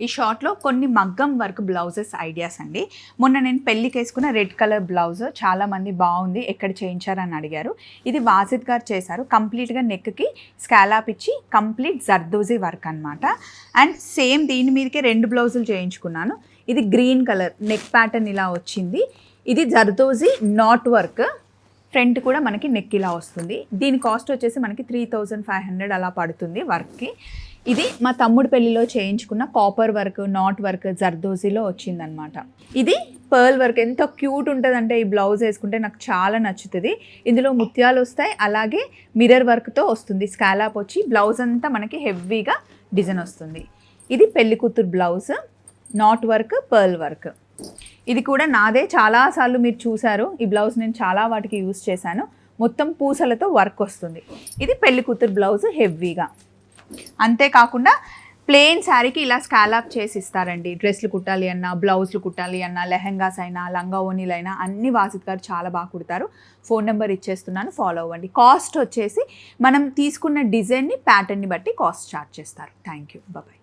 ఈ షార్ట్లో కొన్ని మగ్గం వర్క్ బ్లౌజెస్ ఐడియాస్ అండి. మొన్న నేను పెళ్ళికి వేసుకున్న రెడ్ కలర్ బ్లౌజ్ చాలామంది బాగుంది ఎక్కడ చేయించారని అడిగారు. ఇది వాజిద్ గారు చేశారు. కంప్లీట్గా నెక్కి స్కాలాప్ ఇచ్చి కంప్లీట్ జర్దోజీ వర్క్ అనమాట. అండ్ సేమ్ దీని మీదకే 2 బ్లౌజులు చేయించుకున్నాను. ఇది గ్రీన్ కలర్ నెక్ ప్యాటర్న్ ఇలా వచ్చింది. ఇది జర్దోజీ నాట్ వర్క్, ఫ్రంట్ కూడా మనకి నెక్ ఇలా వస్తుంది. దీని కాస్ట్ వచ్చేసి మనకి 3500 అలా పడుతుంది వర్క్కి. ఇది మా తమ్ముడు పెళ్లిలో చేయించుకున్న కాపర్ వర్క్, నాట్ వర్క్ జర్దోజీలో వచ్చిందనమాట. ఇది పర్ల్ వర్క్. ఎంత క్యూట్ ఉంటుందంటే ఈ బ్లౌజ్ వేసుకుంటే నాకు చాలా నచ్చుతుంది. ఇందులో ముత్యాలు వస్తాయి, అలాగే మిర్రర్ వర్క్తో వస్తుంది. స్కాలాప్ వచ్చి బ్లౌజ్ అంతా మనకి హెవీగా డిజైన్ వస్తుంది. ఇది పెళ్లి కూతురు blouse, not work, pearl work. ఇది కూడా నాదే, చాలాసార్లు మీరు చూసారు. ఈ బ్లౌజ్ నేను చాలా వాటికి యూజ్ చేశాను. మొత్తం పూసలతో వర్క్ వస్తుంది. ఇది పెళ్లి కూతురు బ్లౌజ్ హెవీగా. అంతేకాకుండా ప్లెయిన్ శారీకి ఇలా స్కాలాప్ చేసి ఇస్తారండి. డ్రెస్లు కుట్టాలి అన్నా, బ్లౌజ్లు కుట్టాలి అన్నా, లెహెంగాస్ అయినా, లంగా ఓనీలైనా అన్ని వాసిత్ గారు చాలా బాగా కుడతారు. ఫోన్ నెంబర్ ఇచ్చేస్తున్నాను, ఫాలో అవ్వండి. కాస్ట్ వచ్చేసి మనం తీసుకున్న డిజైన్ని, ప్యాటర్న్ని బట్టి కాస్ట్ చార్జ్ చేస్తారు. Thank you, bye.